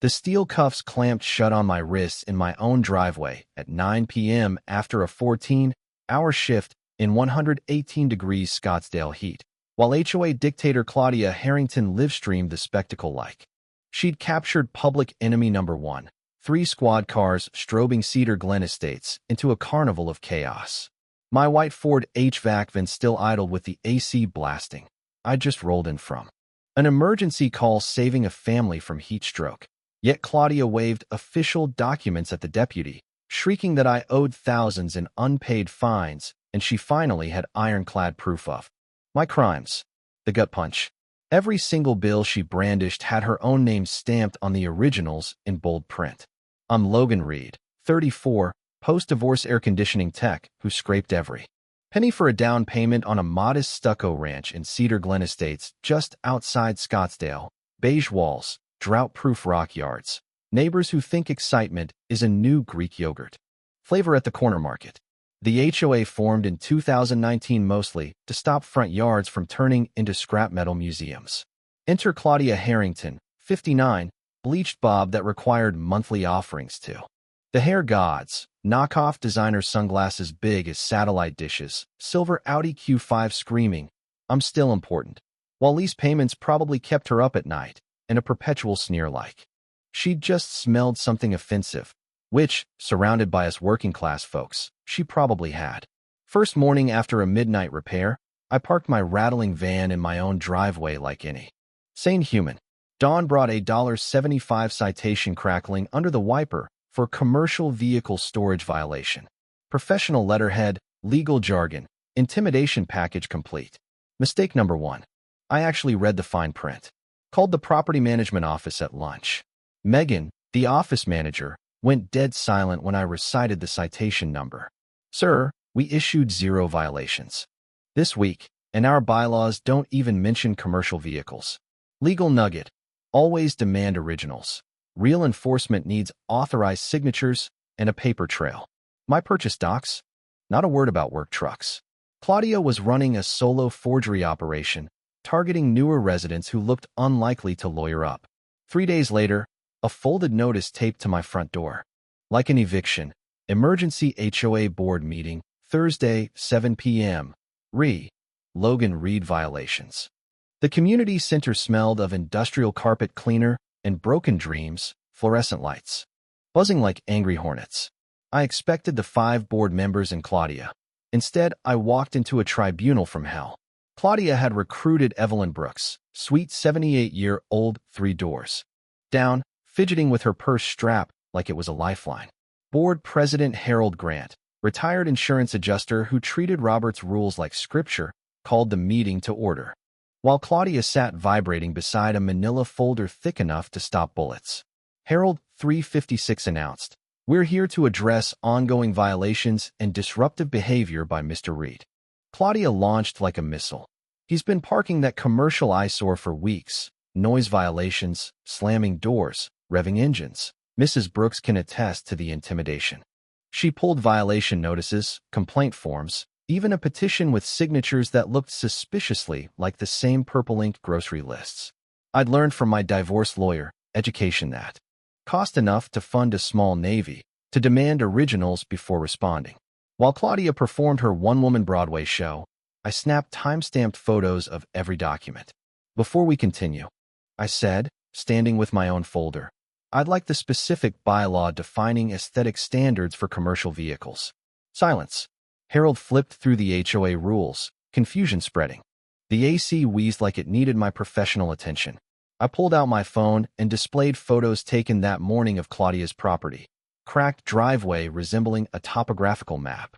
The steel cuffs clamped shut on my wrists in my own driveway at 9 p.m. after a 14-hour shift in 118 degrees Scottsdale heat, while HOA dictator Claudia Harrington livestreamed the spectacle like she'd captured public enemy number one, 3 squad cars strobing Cedar Glen Estates into a carnival of chaos. My white Ford HVAC vent still idled with the AC blasting. I just rolled in from an emergency call saving a family from heat stroke. Yet Claudia waved official documents at the deputy, shrieking that I owed thousands in unpaid fines, and she finally had ironclad proof of my crimes. The gut punch. Every single bill she brandished had her own name stamped on the originals in bold print. I'm Logan Reed, 34, post-divorce air conditioning tech who scraped every penny for a down payment on a modest stucco ranch in Cedar Glen Estates just outside Scottsdale. Beige walls, drought-proof rock yards, neighbors who think excitement is a new Greek yogurt flavor at the corner market. The HOA formed in 2019 mostly to stop front yards from turning into scrap metal museums. Enter Claudia Harrington, 59, bleached bob that required monthly offerings to the hair gods, knockoff designer sunglasses big as satellite dishes, silver Audi Q5 screaming, "I'm still important," while lease payments probably kept her up at night, and a perpetual sneer like she'd just smelled something offensive, which, surrounded by us working-class folks, she probably had. First morning after a midnight repair, I parked my rattling van in my own driveway like any sane human. Dawn brought a $75 citation crackling under the wiper for commercial vehicle storage violation. Professional letterhead, legal jargon, intimidation package complete. Mistake number 1. I actually read the fine print. Called the property management office at lunch. Megan, the office manager, went dead silent when I recited the citation number. "Sir, we issued 0 violations this week, and our bylaws don't even mention commercial vehicles." Legal nugget. Always demand originals. Real enforcement needs authorized signatures and a paper trail. My purchase docs? Not a word about work trucks. Claudia was running a solo forgery operation, targeting newer residents who looked unlikely to lawyer up. 3 days later, a folded notice taped to my front door. Like an eviction, emergency HOA board meeting, Thursday, 7 p.m. Logan Reed violations. The community center smelled of industrial carpet cleaner and broken dreams, fluorescent lights, buzzing like angry hornets. I expected the 5 board members and Claudia. Instead, I walked into a tribunal from hell. Claudia had recruited Evelyn Brooks, sweet 78-year-old, 3 doors down, fidgeting with her purse strapped like it was a lifeline. Board President Harold Grant, retired insurance adjuster who treated Robert's rules like scripture, called the meeting to order, while Claudia sat vibrating beside a manila folder thick enough to stop bullets. Harold, 356, announced, "We're here to address ongoing violations and disruptive behavior by Mr. Reed." Claudia launched like a missile. "He's been parking that commercial eyesore for weeks. Noise violations, slamming doors, revving engines. Mrs. Brooks can attest to the intimidation." She pulled violation notices, complaint forms, even a petition with signatures that looked suspiciously like the same purple-inked grocery lists. I'd learned from my divorce lawyer education that cost enough to fund a small navy, to demand originals before responding. While Claudia performed her one-woman Broadway show, I snapped time-stamped photos of every document. "Before we continue," I said, standing with my own folder, "I'd like the specific bylaw defining aesthetic standards for commercial vehicles." Silence. Harold flipped through the HOA rules, confusion spreading. The AC wheezed like it needed my professional attention. I pulled out my phone and displayed photos taken that morning of Claudia's property. Cracked driveway resembling a topographical map.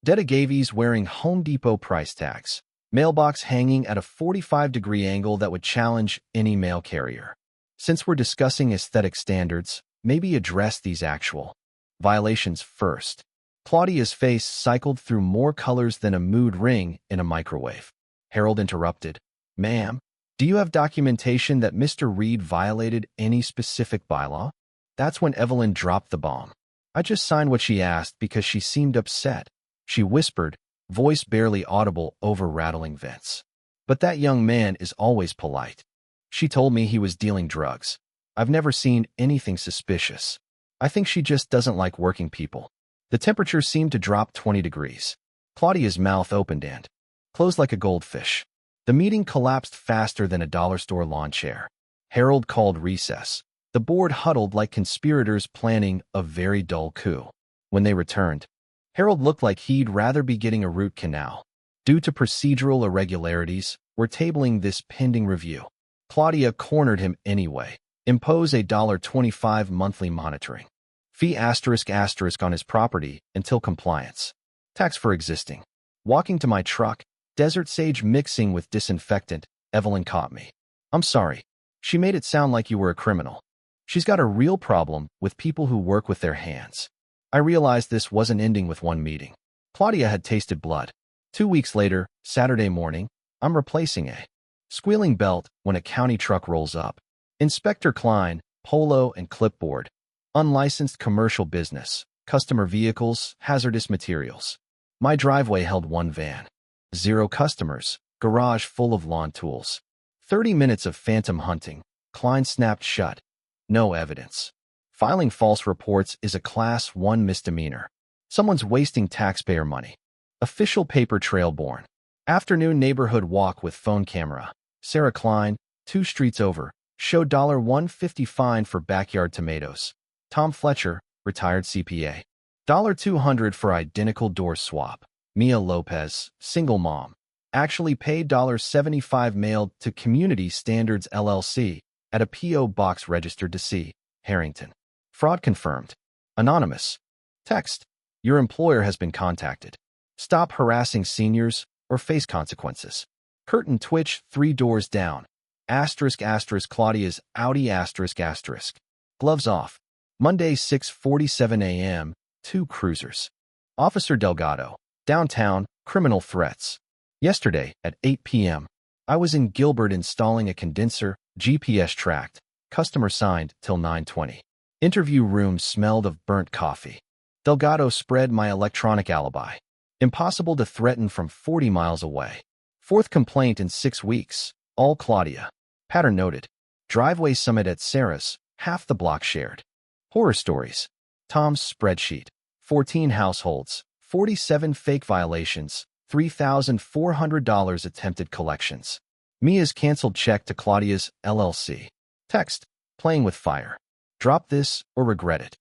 Dead agaves wearing Home Depot price tags. Mailbox hanging at a 45-degree angle that would challenge any mail carrier. Since we're discussing aesthetic standards, maybe address these actual violations first. Claudia's face cycled through more colors than a mood ring in a microwave. Harold interrupted. "Ma'am, do you have documentation that Mr. Reed violated any specific bylaw?" That's when Evelyn dropped the bomb. I just signed what she asked because she seemed upset. She whispered, voice barely audible over rattling vents. "But that young man is always polite. She told me he was dealing drugs." I've never seen anything suspicious. I think she just doesn't like working people. The temperature seemed to drop 20 degrees. Claudia's mouth opened and closed like a goldfish. The meeting collapsed faster than a dollar store lawn chair. Harold called recess. The board huddled like conspirators planning a very dull coup. When they returned, Harold looked like he'd rather be getting a root canal. Due to procedural irregularities, we're tabling this pending review. Claudia cornered him anyway. Impose a $25 monthly monitoring fee *** on his property until compliance. Tax for existing. Walking to my truck, desert sage mixing with disinfectant, Evelyn caught me. I'm sorry. She made it sound like you were a criminal. She's got a real problem with people who work with their hands. I realized this wasn't ending with one meeting. Claudia had tasted blood. 2 weeks later, Saturday morning, I'm replacing a squealing belt when a county truck rolls up. Inspector Klein, polo and clipboard. Unlicensed commercial business, customer vehicles, hazardous materials. My driveway held one van. 0 customers, garage full of lawn tools. 30 minutes of phantom hunting. Klein snapped shut. No evidence. Filing false reports is a Class 1 misdemeanor. Someone's wasting taxpayer money. Official paper trail born. Afternoon neighborhood walk with phone camera. Sarah Klein, 2 streets over, showed $150 fine for backyard tomatoes. Tom Fletcher, retired CPA. $200 for identical door swap. Mia Lopez, single mom. Actually paid $75 mailed to Community Standards LLC at a P.O. box registered to C. Harrington. Fraud confirmed. Anonymous. Text. Your employer has been contacted. Stop harassing seniors or face consequences. Curtain twitch 3 doors down. *** Claudia's Audi ***. Gloves off. Monday 6:47 a.m. 2 cruisers. Officer Delgado. Downtown, criminal threats. Yesterday, at 8 p.m., I was in Gilbert installing a condenser, GPS tracked, customer signed till 9:20. Interview room smelled of burnt coffee. Delgado spread my electronic alibi. Impossible to threaten from 40 miles away. 4th complaint in 6 weeks, all Claudia. Pattern noted. Driveway summit at Sarah's, half the block shared. Horror stories. Tom's spreadsheet. 14 households, 47 fake violations, $3,400 attempted collections. Mia's canceled check to Claudia's LLC. Text. Playing with fire. Drop this or regret it.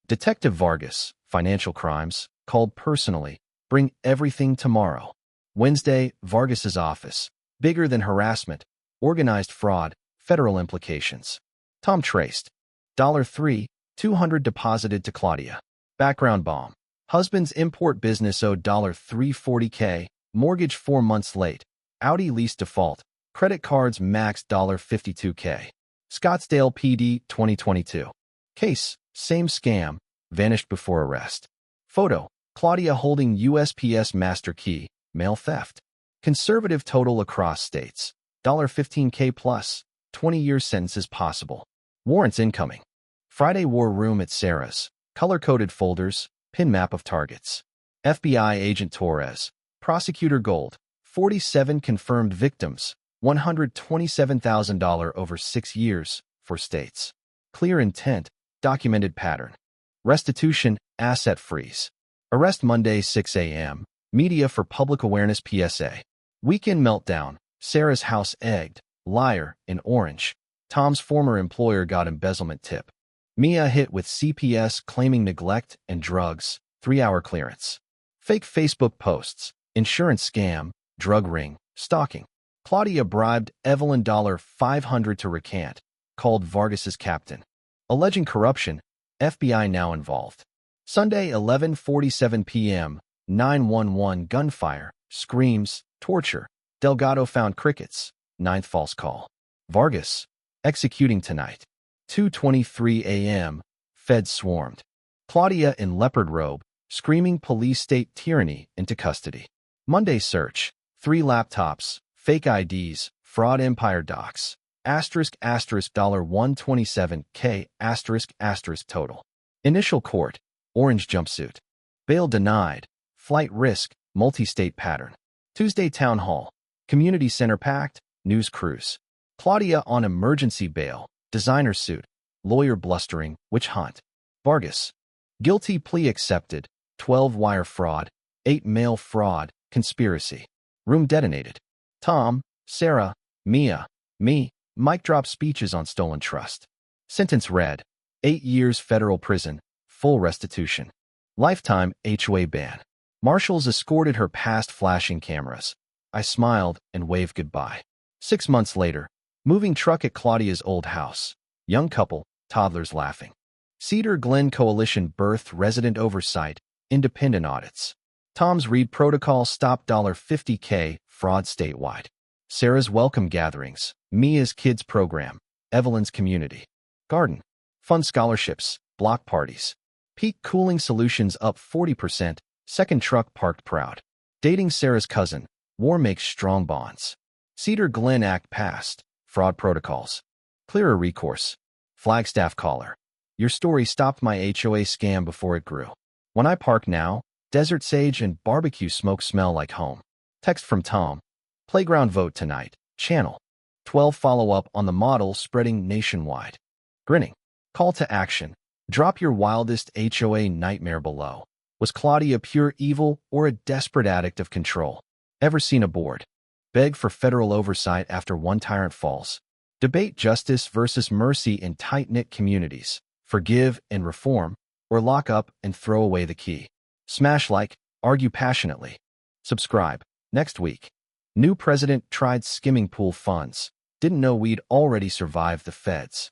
Detective Vargas, financial crimes, called personally. Bring everything tomorrow. Wednesday, Vargas's office. Bigger than harassment. Organized fraud. Federal implications. Tom traced. $3,200 deposited to Claudia. Background bomb. Husband's import business owed $340K. Mortgage 4 months late. Audi lease default. Credit cards max $52K. Scottsdale PD 2022. Case, same scam, vanished before arrest. Photo, Claudia holding USPS master key, mail theft. Conservative total across states. $15K plus, 20-year sentences possible. Warrants incoming. Friday war room at Sarah's. Color-coded folders, pin map of targets. FBI agent Torres. Prosecutor Gold. 47 confirmed victims. $127,000 over 6 years, for states. Clear intent, documented pattern. Restitution, asset freeze. Arrest Monday 6 a.m. Media for public awareness PSA. Weekend meltdown. Sarah's house egged. Liar, in orange. Tom's former employer got embezzlement tip. Mia hit with CPS claiming neglect and drugs. 3-hour clearance. Fake Facebook posts. Insurance scam. Drug ring. Stalking. Claudia bribed Evelyn $500 to recant. Called Vargas's captain. Alleging corruption. FBI now involved. Sunday 11:47 p.m. 911 gunfire. Screams. Torture. Delgado found crickets. 9th false call. Vargas. Executing tonight. 2:23 a.m. Feds swarmed. Claudia in leopard robe. Screaming police state tyranny into custody. Monday search. 3 laptops. Fake IDs. Fraud empire docs. $127K total. Initial court. Orange jumpsuit. Bail denied. Flight risk. Multi-state pattern. Tuesday town hall. Community center packed. News cruise. Claudia on emergency bail. Designer suit. lawyer blustering, witch hunt. Vargas. Guilty plea accepted, 12 wire fraud, 8 mail fraud, conspiracy. Room detonated. Tom, Sarah, Mia, me, mic drop speeches on stolen trust. Sentence read, 8 years federal prison, full restitution. Lifetime HOA ban. Marshals escorted her past flashing cameras. I smiled and waved goodbye. 6 months later, moving truck at Claudia's old house. Young couple, toddlers laughing. Cedar Glen Coalition birth resident oversight, independent audits. Tom's Read protocol stopped $50K fraud statewide. Sarah's welcome gatherings, Mia's kids program, Evelyn's community. Garden. Fun scholarships, block parties. Peak cooling solutions up 40%, second truck parked proud. Dating Sarah's cousin, war makes strong bonds. Cedar Glen Act passed, fraud protocols. Clearer recourse. Flagstaff caller. Your story stopped my HOA scam before it grew. When I park now, desert sage and barbecue smoke smell like home. Text from Tom. Playground vote tonight. Channel 12 follow-up on the model spreading nationwide. Grinning. Call to action. Drop your wildest HOA nightmare below. Was Claudia pure evil or a desperate addict of control? Ever seen a board? Beg for federal oversight after one tyrant falls. Debate justice versus mercy in tight-knit communities. Forgive and reform, or lock up and throw away the key. Smash like, argue passionately. Subscribe. Next week. New president tried skimming pool funds. Didn't know we'd already survived the feds.